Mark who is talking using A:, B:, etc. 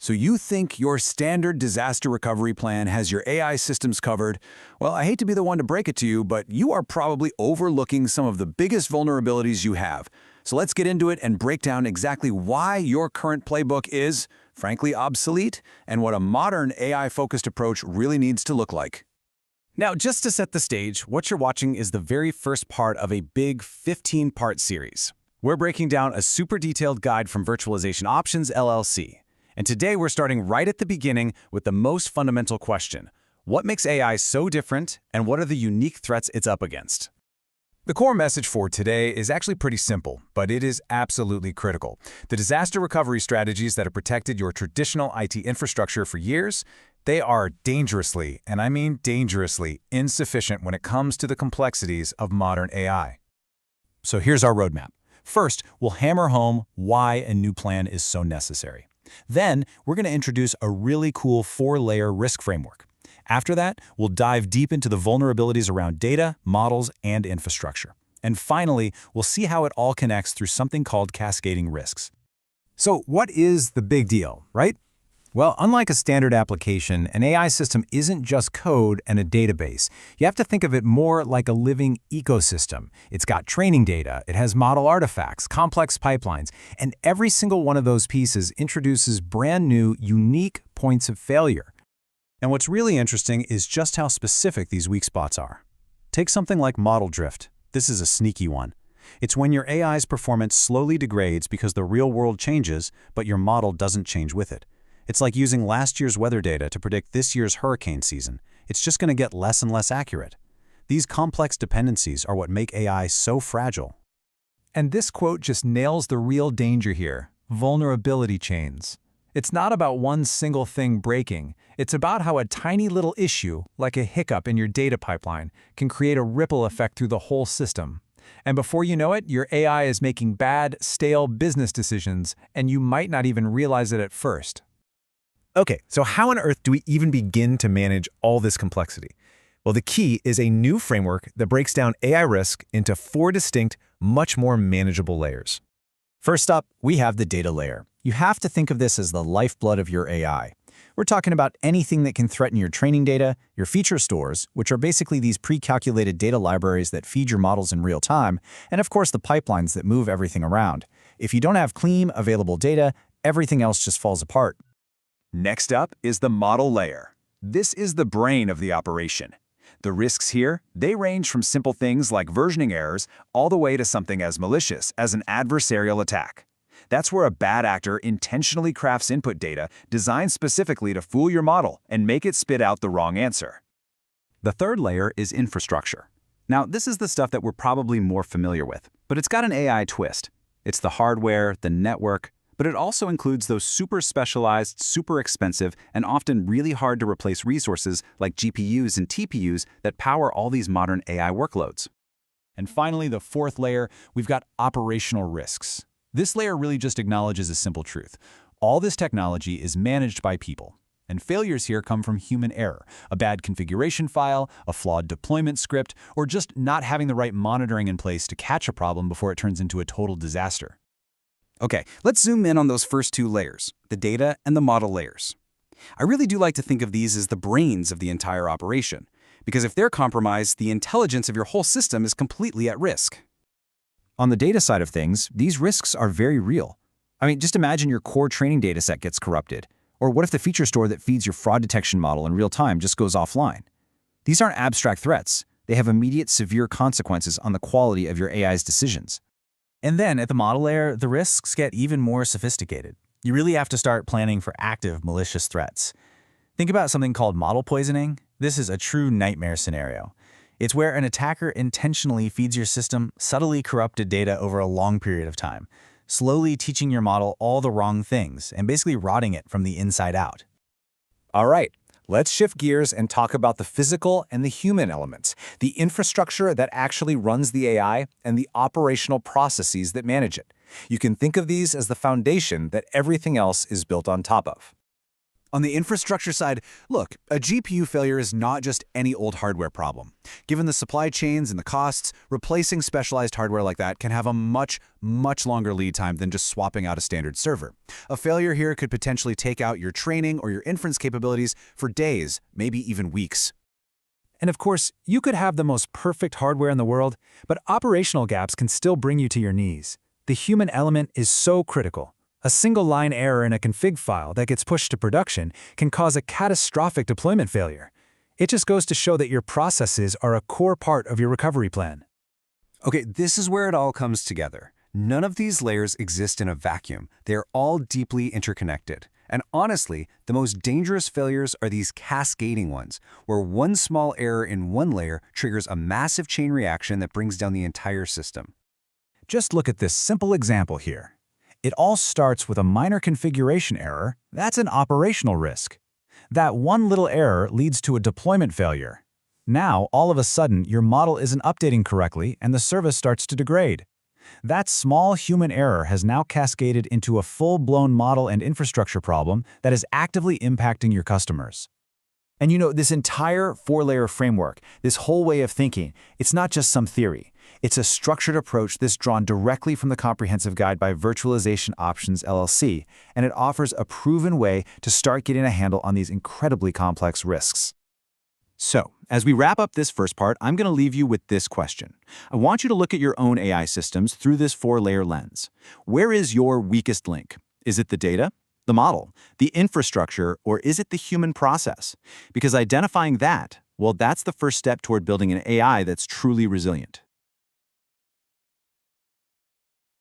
A: So you think your standard disaster recovery plan has your AI systems covered? Well, I hate to be the one to break it to you, but you are probably overlooking some of the biggest vulnerabilities you have. So let's get into it and break down exactly why your current playbook is, frankly, obsolete, and what a modern AI-focused approach really needs to look like. Now, just to set the stage, what you're watching is the very first part of a big 15-part series. We're breaking down a super detailed guide from Virtualization Options LLC. And today we're starting right at the beginning with the most fundamental question. What makes AI so different, and what are the unique threats it's up against? The core message for today is actually pretty simple, but it is absolutely critical. The disaster recovery strategies that have protected your traditional IT infrastructure for years, they are dangerously, and I mean dangerously, insufficient when it comes to the complexities of modern AI. So here's our roadmap. First, we'll hammer home why a new plan is so necessary. Then, we're going to introduce a really cool 4-layer risk framework. After that, we'll dive deep into the vulnerabilities around data, models, and infrastructure. And finally, we'll see how it all connects through something called cascading risks. So what is the big deal, right? Well, unlike a standard application, an AI system isn't just code and a database. You have to think of it more like a living ecosystem. It's got training data, it has model artifacts, complex pipelines, and every single one of those pieces introduces brand new, unique points of failure. And what's really interesting is just how specific these weak spots are. Take something like model drift. This is a sneaky one. It's when your AI's performance slowly degrades because the real world changes, but your model doesn't change with it. It's like using last year's weather data to predict this year's hurricane season. It's just going to get less and less accurate. These complex dependencies are what make AI so fragile. And this quote just nails the real danger here: vulnerability chains. It's not about one single thing breaking. It's about how a tiny little issue, like a hiccup in your data pipeline, can create a ripple effect through the whole system. And before you know it, your AI is making bad, stale business decisions, and you might not even realize it at first. Okay, so how on earth do we even begin to manage all this complexity? Well, the key is a new framework that breaks down AI risk into 4 distinct, much more manageable layers. First up, we have the data layer. You have to think of this as the lifeblood of your AI. We're talking about anything that can threaten your training data, your feature stores, which are basically these pre-calculated data libraries that feed your models in real time, and of course the pipelines that move everything around. If you don't have clean, available data, everything else just falls apart. Next up is the model layer. This is the brain of the operation. The risks here, they range from simple things like versioning errors all the way to something as malicious as an adversarial attack. That's where a bad actor intentionally crafts input data designed specifically to fool your model and make it spit out the wrong answer. The third layer is infrastructure. Now, this is the stuff that we're probably more familiar with, but it's got an AI twist. It's the hardware, the network, but it also includes those super specialized, super expensive, and often really hard to replace resources like GPUs and TPUs that power all these modern AI workloads. And finally, the fourth layer, we've got operational risks. This layer really just acknowledges a simple truth. All this technology is managed by people, and failures here come from human error, a bad configuration file, a flawed deployment script, or just not having the right monitoring in place to catch a problem before it turns into a total disaster. Okay, let's zoom in on those first 2 layers, the data and the model layers. I really do like to think of these as the brains of the entire operation, because if they're compromised, the intelligence of your whole system is completely at risk. On the data side of things, these risks are very real. I mean, just imagine your core training dataset gets corrupted. Or what if the feature store that feeds your fraud detection model in real time just goes offline? These aren't abstract threats. They have immediate, severe consequences on the quality of your AI's decisions. And then at the model layer, the risks get even more sophisticated. You really have to start planning for active, malicious threats. Think about something called model poisoning. This is a true nightmare scenario. It's where an attacker intentionally feeds your system subtly corrupted data over a long period of time, slowly teaching your model all the wrong things and basically rotting it from the inside out. All right, let's shift gears and talk about the physical and the human elements, the infrastructure that actually runs the AI and the operational processes that manage it. You can think of these as the foundation that everything else is built on top of. On the infrastructure side, look, a GPU failure is not just any old hardware problem. Given the supply chains and the costs, replacing specialized hardware like that can have a much longer lead time than just swapping out a standard server. A failure here could potentially take out your training or your inference capabilities for days, maybe even weeks. And of course, you could have the most perfect hardware in the world, but operational gaps can still bring you to your knees. The human element is so critical. A single-line error in a config file that gets pushed to production can cause a catastrophic deployment failure. It just goes to show that your processes are a core part of your recovery plan.
B: Okay, this is where it all comes together. None of these layers exist in a vacuum. They're all deeply interconnected. And honestly, the most dangerous failures are these cascading ones, where one small error in one layer triggers a massive chain reaction that brings down the entire system.
A: Just look at this simple example here. It all starts with a minor configuration error. That's an operational risk. That one little error leads to a deployment failure. Now, all of a sudden, your model isn't updating correctly and the service starts to degrade. That small human error has now cascaded into a full-blown model and infrastructure problem that is actively impacting your customers. And you know, this entire four-layer framework, this whole way of thinking, it's not just some theory. It's a structured approach that's drawn directly from the comprehensive guide by Virtualization Options LLC, and it offers a proven way to start getting a handle on these incredibly complex risks. So, as we wrap up this first part, I'm going to leave you with this question. I want you to look at your own AI systems through this four-layer lens. Where is your weakest link? Is it the data, the model, the infrastructure, or is it the human process? Because identifying that, well, that's the first step toward building an AI that's truly resilient.